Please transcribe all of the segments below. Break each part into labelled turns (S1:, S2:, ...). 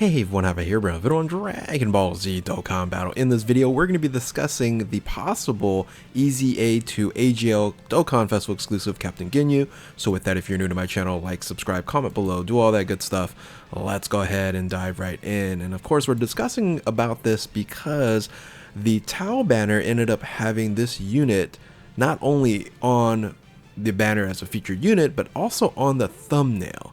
S1: Hey everyone, have a here bro, video on Dragon Ball Z Dokkan Battle. In this video, we're going to be discussing the possible EZA to AGL Dokkan Festival exclusive Captain Ginyu. So with that, if you're new to my channel, like, subscribe, comment below, do all that good stuff. Let's go ahead and dive right in. And of course, we're discussing about this because the Tau banner ended up having this unit not only on the banner as a featured unit, but also on the thumbnail.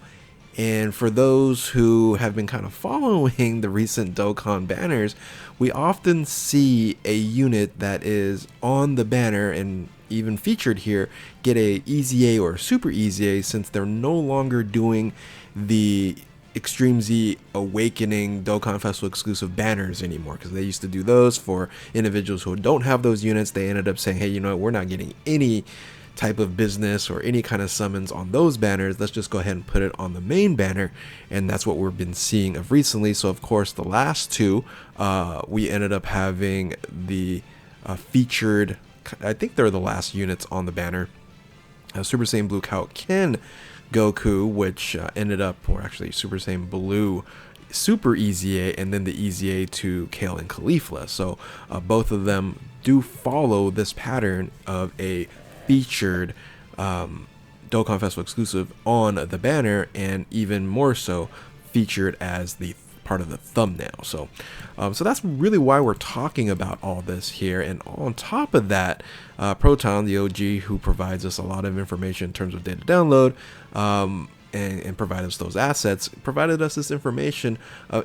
S1: And for those who have been kind of following the recent Dokkan banners, we often see a unit that is on the banner and even featured here get a EZA or Super EZA, since they're no longer doing the Extreme Z Awakening Dokkan Festival exclusive banners anymore, because they used to do those for individuals who don't have those units. They ended up saying, hey, you know what, we're not getting any type of business or any kind of summons on those banners. Let's just go ahead and put it on the main banner, and that's what we've been seeing of recently. So of course the last two, we ended up having the featured, I think they're the last units on the banner, Super Saiyan Blue Ken Goku, which ended up, or actually Super Saiyan Blue Super EZA, and then the EZA to Kale and Caulifla. So both of them do follow this pattern of a featured Dokkan Festival exclusive on the banner, and even more so featured as the part of the thumbnail. So that's really why we're talking about all this here. And on top of that, Proton, the OG, who provides us a lot of information in terms of data download, and provided us those assets, provided us this information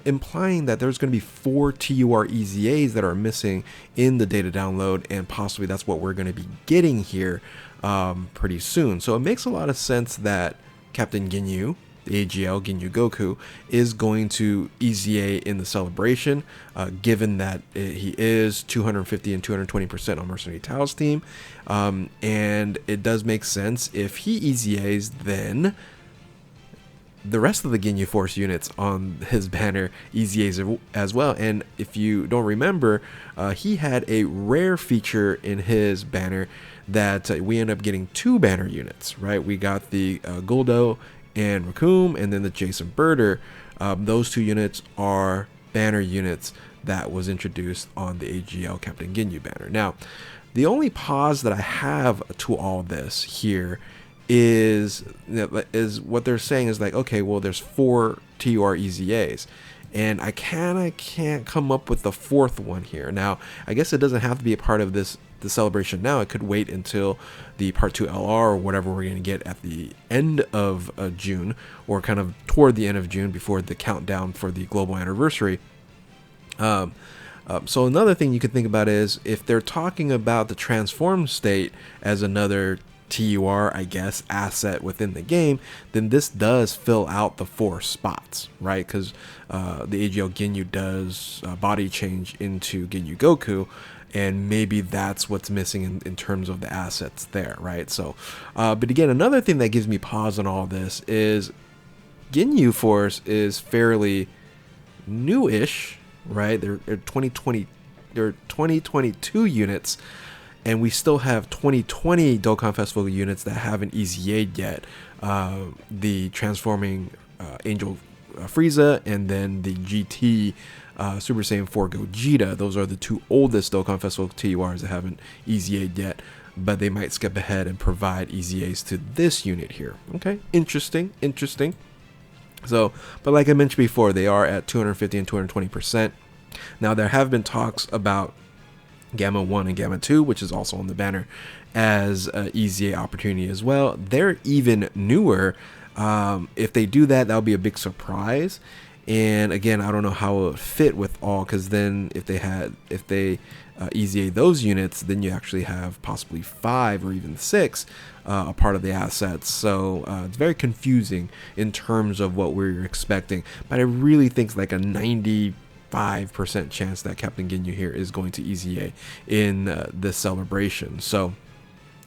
S1: implying that there's going to be 4 TUR EZAs that are missing in the data download, and possibly that's what we're going to be getting here pretty soon. So it makes a lot of sense that Captain Ginyu, the AGL Ginyu Goku, is going to EZA in the celebration, given that he is 250 and 220% on Mercenary Tao's team, and it does make sense if he EZAs, then the rest of the Ginyu Force units on his banner EZAs as well. And if you don't remember, he had a rare feature in his banner that we end up getting 2 banner units, right? We got the Guldo and Raccoon, and then the Jason Birder. Those 2 units are banner units that was introduced on the AGL Captain Ginyu banner. Now, the only pause that I have to all this here is what they're saying is like, okay, well, there's 4 TUR EZAs, and I can't come up with the 4th one here. Now, I guess it doesn't have to be a part of the celebration now. It could wait until the part 2 LR or whatever we're going to get at the end of June, or kind of toward the end of June before the countdown for the global anniversary. So another thing you could think about is if they're talking about the transform state as another TUR, I guess, asset within the game, then this does fill out the 4 spots, right? Because the AGL Ginyu does body change into Ginyu Goku, and maybe that's what's missing in terms of the assets there, right? So, but again, another thing that gives me pause on all this is Ginyu Force is fairly newish, right? They're 2022 units, and we still have 2020 Dokkan Festival units that haven't EZA'd yet. The transforming Angel Frieza, and then the GT Super Saiyan 4 Gogeta. Those are the 2 oldest Dokkan Festival TURs that haven't EZA'd yet, but they might skip ahead and provide EZAs to this unit here. Okay, interesting. So, but like I mentioned before, they are at 250 and 220%. Now, there have been talks about Gamma 1 and Gamma 2, which is also on the banner as an EZA opportunity as well. They're even newer. If they do that, that'll be a big surprise. And again, I don't know how it would fit with all, because then if they EZA those units, then you actually have possibly 5 or even 6 a part of the assets. So it's very confusing in terms of what we're expecting. But I really think it's like a 95% chance that Captain Ginyu here is going to EZA in this celebration. So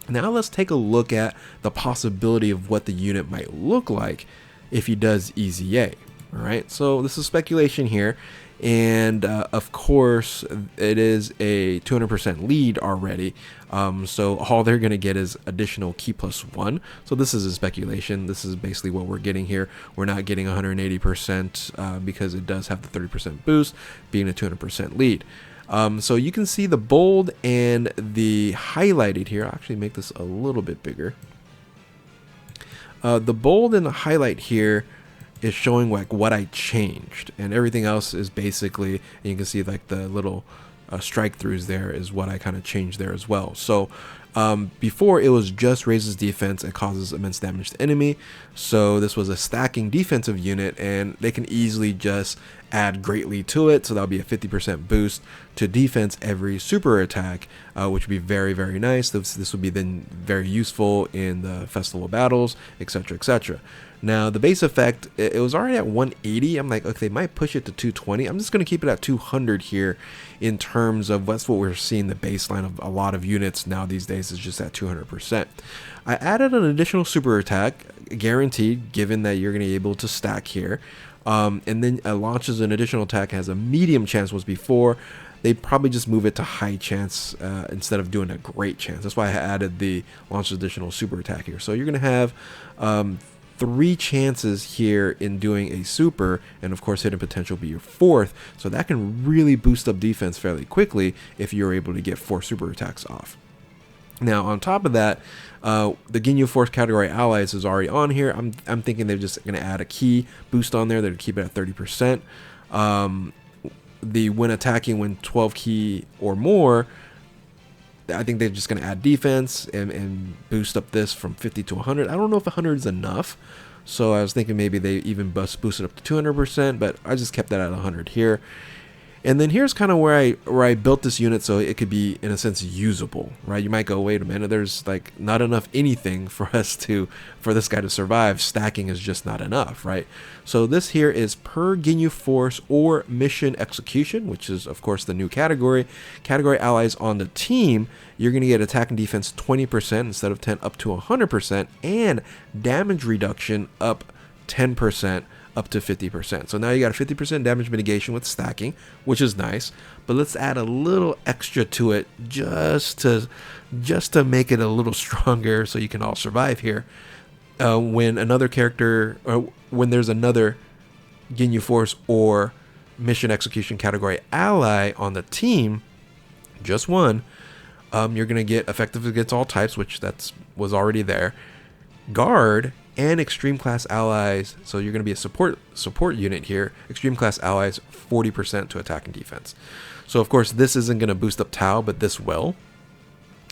S1: now let's take a look at the possibility of what the unit might look like if he does EZA. All right, so this is speculation here. And of course, it is a 200% lead already. So all they're going to get is additional key +1. So this is a speculation. This is basically what we're getting here. We're not getting 180% because it does have the 30% boost, being a 200% lead. So you can see the bold and the highlighted here. I'll actually make this a little bit bigger. The bold and the highlight here is showing like what I changed, and everything else is basically, and you can see like the little strike throughs there is what I kind of changed there as well. So before it was just raises defense and causes immense damage to enemy. So this was a stacking defensive unit, and they can easily just add greatly to it. So that'll be a 50% boost to defense every super attack, which would be very, very nice. This would be then very useful in the festival battles, etc., etc. Now the base effect, it was already at 180. I'm like, okay, they might push it to 220. I'm just going to keep it at 200 here in terms of that's what we're seeing. The baseline of a lot of units now these days is just at 200%. I added an additional super attack, guaranteed, given that you're going to be able to stack here. And then launches an additional attack, has a medium chance, was before. They probably just move it to high chance instead of doing a great chance. That's why I added the launch additional super attack here. So you're going to have 3 chances here in doing a super, and of course hidden potential will be your 4th, so that can really boost up defense fairly quickly if you're able to get 4 super attacks off. Now on top of that, the Ginyu Force category allies is already on here. I'm thinking they're just going to add a key boost on there. They're going to keep it at 30%. The when attacking when 12 key or more, I think they're just going to add defense and boost up this from 50 to 100. I don't know if 100 is enough, so I was thinking maybe they even boost it up to 200%, but I just kept that at 100 here. And then here's kind of where I built this unit so it could be, in a sense, usable, right? You might go, wait a minute, there's like not enough anything for this guy to survive. Stacking is just not enough, right? So this here is per Ginyu Force or mission execution, which is of course the new category. Category allies on the team, you're going to get attack and defense 20% instead of 10, up to 100%, and damage reduction up 10%. Up to 50%. So now you got a 50% damage mitigation with stacking, which is nice, but let's add a little extra to it just to make it a little stronger so you can all survive here. When another character, or when there's another Ginyu Force or mission execution category ally on the team, just one, you're gonna get effective against all types, which was already there. Guard and extreme class allies, so you're going to be a support unit here. Extreme class allies 40% to attack and defense. So of course this isn't going to boost up Tau, but this will.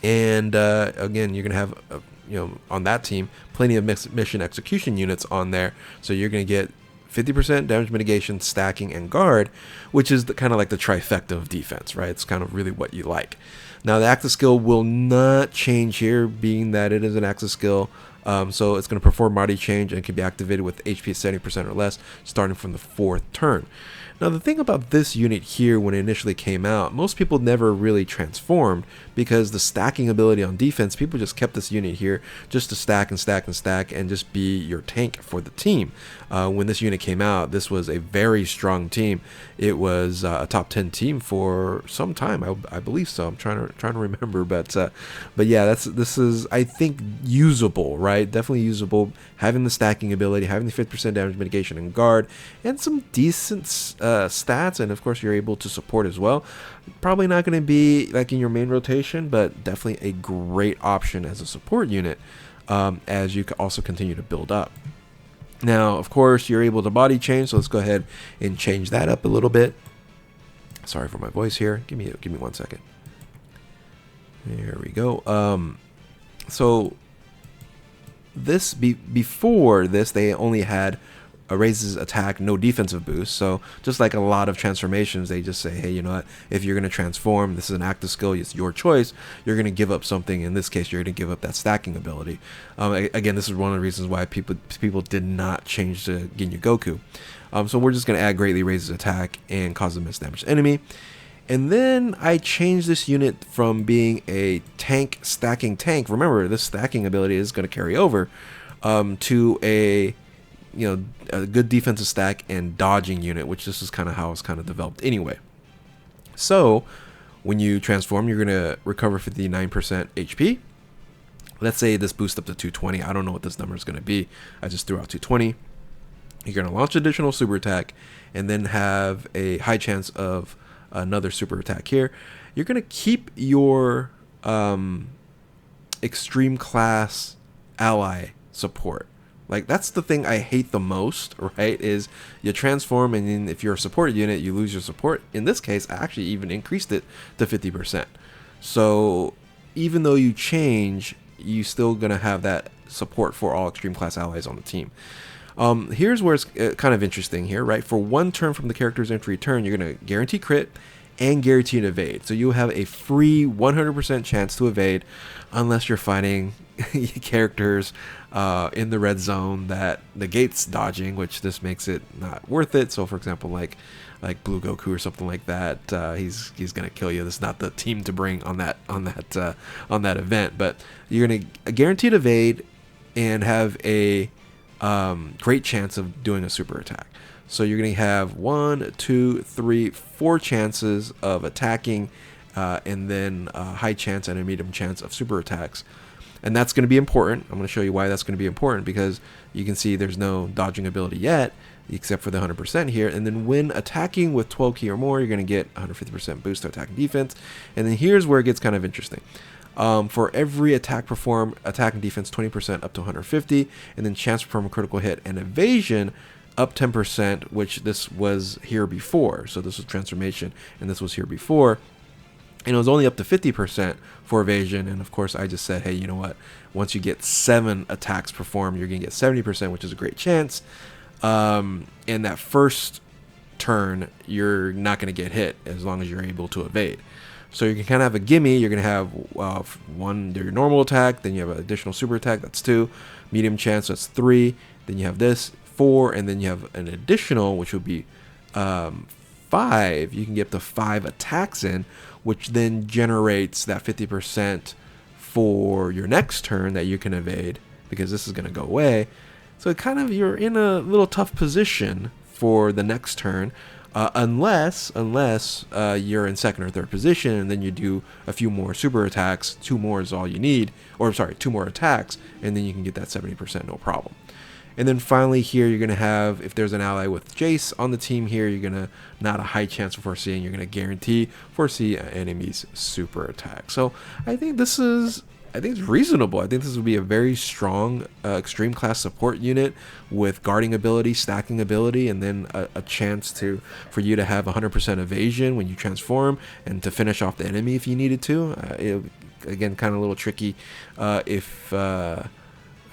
S1: And again, you're going to have on that team plenty of mission execution units on there. So you're going to get 50% damage mitigation, stacking, and guard, which is kind of like the trifecta of defense, right? It's kind of really what you like. Now the active skill will not change here, being that it is an active skill. So it's going to perform body change and can be activated with HP 70% or less starting from the 4th turn. Now the thing about this unit here, when it initially came out, most people never really transformed because the stacking ability on defense, people just kept this unit here just to stack and stack and stack and just be your tank for the team. When this unit came out, this was a very strong team. It was a top 10 team for some time, I believe so. I'm trying to remember, but yeah, this is, I think, usable, right? Definitely usable. Having the stacking ability, having the 50% damage mitigation and guard, and some decent stats, and of course you're able to support as well. Probably not going to be like in your main rotation, but definitely a great option as a support unit as you can also continue to build up. Now of course you're able to body change, so let's go ahead and change that up a little bit. Sorry for my voice here, give me 1 second. There we go. So this before this, they only had raises attack, no defensive boost. So just like a lot of transformations, they just say, hey, you know what, if you're going to transform, this is an active skill, it's your choice, you're going to give up something. In this case, you're going to give up that stacking ability. Again, this is one of the reasons why people did not change to Ginyu Goku. So we're just going to add greatly raises attack and causes immense damage to enemy. And then I changed this unit from being a tank stacking tank. Remember, this stacking ability is going to carry over to a a good defensive stack and dodging unit, which this is kind of how it's kind of developed anyway. So when you transform, you're gonna recover 59% HP. Let's say this boosts up to 220. I don't know what this number is gonna be. I just threw out 220. You're gonna launch additional super attack, and then have a high chance of another super attack here. You're gonna keep your extreme class ally support. Like, that's the thing I hate the most, right? Is you transform, and then if you're a support unit, you lose your support. In this case, I actually even increased it to 50%. So even though you change, you still gonna have that support for all extreme class allies on the team. Here's where it's kind of interesting here, right? For one turn from the character's entry turn, you're gonna guarantee crit and guarantee an evade. So you'll have a free 100% chance to evade, unless you're fighting characters in the red zone that negates dodging, which this makes it not worth it. So for example, like Blue Goku or something like that, he's gonna kill you. This is not the team to bring on that event. But you're gonna guaranteed evade and have a great chance of doing a super attack. So you're going to have 1, 2, 3, 4 chances of attacking, and then a high chance and a medium chance of super attacks. And that's going to be important. I'm going to show you why that's going to be important, because you can see there's no dodging ability yet, except for the 100% here. And then when attacking with 12 key or more, you're going to get 150% boost to attack and defense. And then here's where it gets kind of interesting. For every attack performed, attack and defense 20% up to 150, and then chance to perform a critical hit and evasion up 10%, which this was here before. So this was transformation, and this was here before. And it was only up to 50% for evasion. And of course, I just said, hey, you know what? Once you get 7 attacks performed, you're going to get 70%, which is a great chance. And that first turn, you're not going to get hit as long as you're able to evade. So you can kind of have a gimme. You're going to have one, your normal attack, then you have an additional super attack, that's 2. Medium chance, that's 3. Then you have this, 4, and then you have an additional, which would be 5. You can get up to 5 attacks in, which then generates that 50% for your next turn that you can evade, because this is going to go away. So it kind of, you're in a little tough position for the next turn, unless you're in second or third position, and then you do a few more super attacks. 2 more is all you need, or sorry, 2 more attacks, and then you can get that 70% no problem. And then finally here, you're going to have, if there's an ally with Jace on the team here, you're going to, not a high chance of foreseeing, you're going to guarantee foresee an enemy's super attack. So I think this is, it's reasonable. I think this would be a very strong extreme class support unit with guarding ability, stacking ability, and then a chance for you to have 100% evasion when you transform, and to finish off the enemy if you needed to. Again, kind of a little tricky if...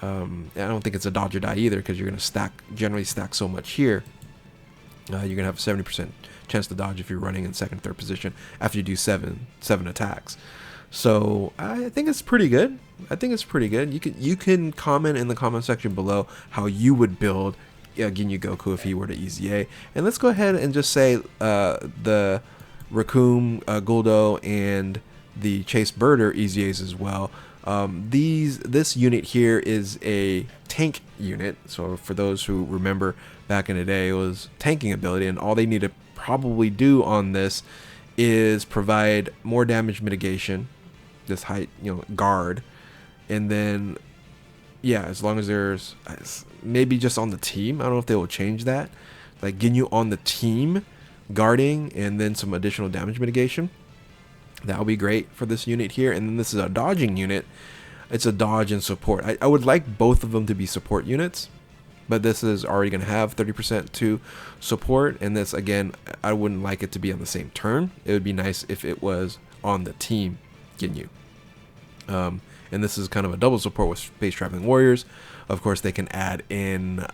S1: I don't think it's a dodge or die either, because you're going to generally stack so much here. You're going to have a 70% chance to dodge if you're running in second, third position after you do seven attacks. So I think it's pretty good. You can comment in the comment section below how you would build Ginyu Goku if he were to EZA. And let's go ahead and just say the Raccoon, Guldo, and the Chase Birder EZAs as well. This unit here is a tank unit. So for those who remember back in the day, it was tanking ability, and all they need to probably do on this is provide more damage mitigation, this height, guard, and then as long as there's maybe just on the team, I don't know if they will change that, like Ginyu on the team guarding, and then some additional damage mitigation. That'll be great for this unit here. And then this is a dodging unit. It's a dodge and support. I would like both of them to be support units, but this is already going to have 30% to support. And this, again, I wouldn't like it to be on the same turn. It would be nice if it was on the team Ginyu. And this is kind of a double support with Space Traveling Warriors. Of course, they can add in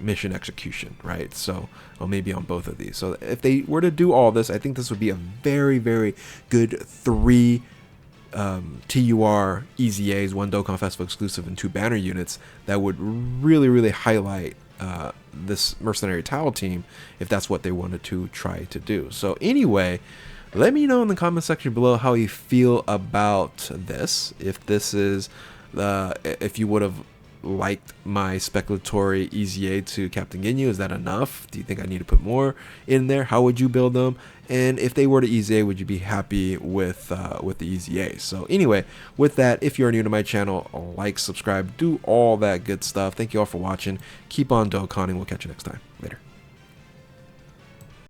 S1: mission execution, right? So maybe on both of these. So if they were to do all this, I think this would be a very, very good 3 TUR EZAs, 1 Dokkan Festival exclusive, and 2 banner units that would really, really highlight this Mercenary Towel team if that's what they wanted to try to do. So anyway, let me know in the comment section below how you feel about this. If this is if you would have liked my speculatory EZA to Captain Ginyu. Is that enough? Do you think I need to put more in there? How would you build them? And if they were to EZA, would you be happy with the EZA? So anyway, with that, if you're new to my channel, like, subscribe, do all that good stuff. Thank you all for watching. Keep on Dokkaning. We'll catch you next time. Later.